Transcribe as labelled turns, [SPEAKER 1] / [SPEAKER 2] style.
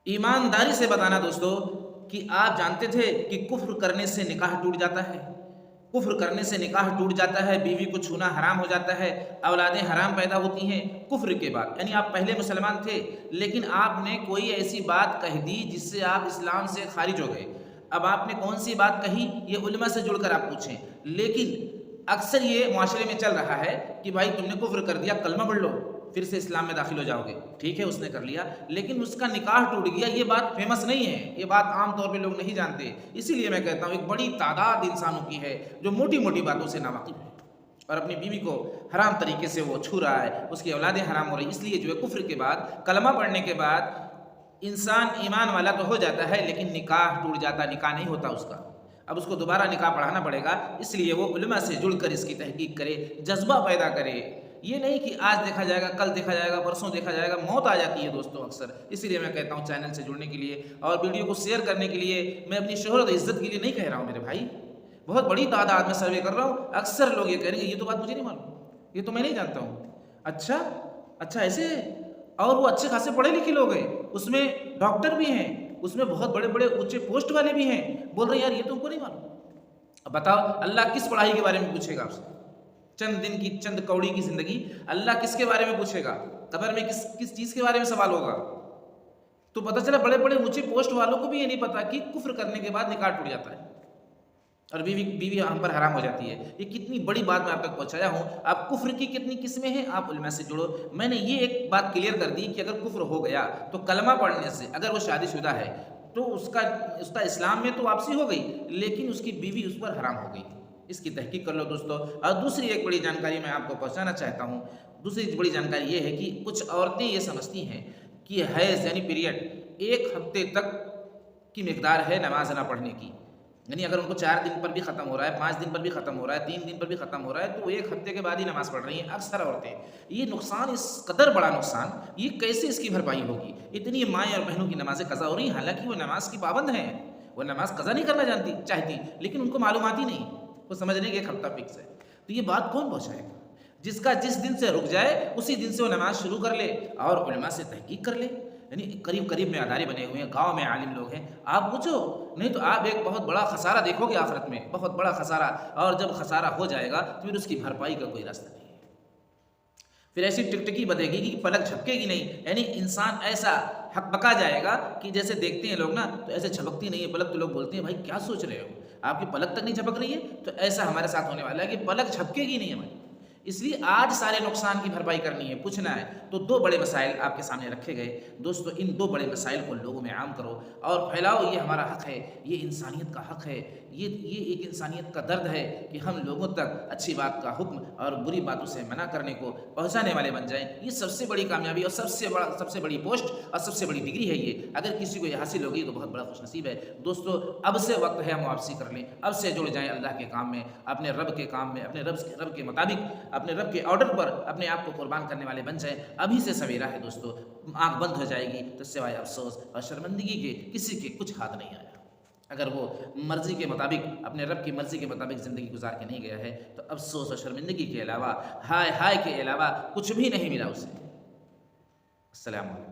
[SPEAKER 1] ईमानदारी से बताना दोस्तों कि आप जानते थे कि कुफ्र करने से निकाह टूट जाता है। कुफ्र करने से निकाह टूट जाता है, बीवी को छूना हराम हो जाता है, औलादें हराम पैदा होती हैं कुफ्र के बाद। यानी आप पहले मुसलमान थे, लेकिन आपने कोई ऐसी बात कह दी जिससे आप इस्लाम से खारिज हो गए। अब आपने कौन सी बात कही, ये उलमा से जुड़कर आप पूछें। लेकिन अक्सर ये मुआशरे में चल रहा है कि भाई तुमने कुफ्र कर दिया, कलमा पढ़ लो, फिर से इस्लाम में दाखिल हो जाओगे। ठीक है, उसने कर लिया, लेकिन उसका निकाह टूट गया। ये बात फेमस नहीं है, ये बात आम तौर पे लोग नहीं जानते। इसीलिए मैं कहता हूँ एक बड़ी तादाद इंसानों की है जो मोटी मोटी बातों से नावाकिफ है और अपनी बीवी को हराम तरीके से वो छू रहा है, उसकी औलादें हराम हो रही। इसलिए जो है कुफ्र के बाद, कलमा पढ़ने के बाद इंसान ईमान वाला तो हो जाता है, लेकिन निकाह टूट जाता, निकाह नहीं होता उसका। अब उसको दोबारा निकाह पढ़ाना पड़ेगा। इसलिए वो उलमा से जुड़कर इसकी तहकीक करे, जज्बा पैदा करे। ये नहीं कि आज देखा जाएगा, कल देखा जाएगा, परसों देखा जाएगा। मौत आ जाती है दोस्तों अक्सर। इसीलिए मैं कहता हूँ चैनल से जुड़ने के लिए और वीडियो को शेयर करने के लिए, मैं अपनी शोहरत इज्जत के लिए नहीं कह रहा हूँ मेरे भाई। बहुत बड़ी तादाद में सर्वे कर रहा हूँ। अक्सर लोग ये कहेंगे ये तो बात मुझे नहीं मालूम, ये तो मैं नहीं जानता हूँ। अच्छा अच्छा, ऐसे? और वो अच्छे खासे पढ़े लिखे लोग हैं, उसमें डॉक्टर भी हैं, उसमें बहुत बड़े बड़े ऊंचे पोस्ट वाले भी हैं, बोल रहे यार ये तुमको नहीं मालूम। अब बताओ, अल्लाह किस पढ़ाई के बारे में पूछेगा आपसे? चंद दिन की, चंद कौड़ी की जिंदगी, अल्लाह किसके बारे में पूछेगा? कब्र में किस चीज के बारे में सवाल होगा? तो पता चला बड़े बड़े ऊंचे पोस्ट वालों को भी ये नहीं पता कि कुफ्र करने के बाद निकाह टूट जाता है और बीवी बीवी हम पर हराम हो जाती है। ये कितनी बड़ी बात मैं आप तक पहुंचाया हूँ। आप कुफ्र की कितनी किस्में हैं, आप उलमा से जुड़ो। मैंने ये एक बात क्लियर कर दी कि अगर कुफ्र हो गया तो कलमा पढ़ने से, अगर वो शादीशुदा है तो उसका इस्लाम में तो वापसी हो गई, लेकिन उसकी बीवी उस पर हराम हो गई। इसकी तहकीक कर लो दोस्तों। और दूसरी एक बड़ी जानकारी मैं आपको पहुंचाना चाहता हूँ। दूसरी बड़ी जानकारी ये है कि कुछ औरतें ये समझती हैं कि हैज़ यानी पीरियड 1 हफ्ते तक की मिकदार है नमाज ना पढ़ने की। यानी अगर उनको 4 दिन पर भी ख़त्म हो रहा है, 5 दिन पर भी ख़त्म हो रहा है, 3 दिन पर भी ख़त्म हो रहा है, तो 1 हफ्ते के बाद ही नमाज़ पढ़ रही हैं अक्सर औरतें। ये नुकसान, इस कदर बड़ा नुकसान, ये कैसे इसकी भरपाई होगी? इतनी माएँ और बहनों की नमाज़ें क़ज़ा हो रही हैं, हालांकि वो नमाज की पाबंद हैं, वो नमाज क़ज़ा नहीं करना चाहती, लेकिन उनको मालूमात ही नहीं, वो समझ रहे कि 1 हफ्ता फिक्स है। तो ये बात कौन पहुँचाएगा? जिसका जिस दिन से रुक जाए उसी दिन से वो नमाज शुरू कर ले और उलमा से तहकीक कर ले। यानी करीब करीब में अदारे बने हुए हैं, गांव में आलिम लोग हैं, आप पूछो, नहीं तो आप एक बहुत बड़ा खसारा देखोगे आखिरत में, बहुत बड़ा खसारा। और जब खसारा हो जाएगा तो फिर उसकी भरपाई का कोई रास्ता नहीं है। फिर ऐसी टिकटिकी बधेगी कि पलक झपकेगी नहीं। यानी इंसान ऐसा हकबका जाएगा कि जैसे देखते हैं लोग ना, तो ऐसे झपकती नहीं है पलक, तो लोग बोलते हैं भाई क्या सोच रहे हो, आपकी पलक तक नहीं झपक रही है? तो ऐसा हमारे साथ होने वाला है कि पलक झपकेगी नहीं हमारी। इसलिए आज सारे नुकसान की भरपाई करनी है, पूछना है। तो 2 बड़े मसाइल आपके सामने रखे गए दोस्तों। इन 2 बड़े मसाइल को लोगों में आम करो और फैलाओ। ये हमारा हक है, ये इंसानियत का हक है, ये एक इंसानियत का दर्द है कि हम लोगों तक अच्छी बात का हुक्म और बुरी बातों से मना करने को पहुंचाने वाले बन जाएं। ये सबसे बड़ी कामयाबी और सबसे बड़ी पोस्ट और सबसे बड़ी डिग्री है ये। अगर किसी को ये हासिल होगी तो बहुत बड़ा खुशनसीब है दोस्तों। अब से वक्त है हम वापसी कर लें, अब से जुड़ जाएं अल्लाह के काम में, अपने रब के काम में, अपने रब के मुताबिक, अपने रब के ऑर्डर पर अपने आप को कुर्बान करने वाले बन जाएं। अभी से सवेरा है दोस्तों। आंख बंद हो जाएगी तो सिवाय अफसोस और शर्मिंदगी के किसी के कुछ हाथ नहीं आया। अगर वो मर्जी के मुताबिक, अपने रब की मर्जी के मुताबिक ज़िंदगी गुजार के नहीं गया है तो अफसोस और शर्मिंदगी के अलावा, हाय हाय के अलावा कुछ भी नहीं मिला उसे। अस्सलाम वालेकुम।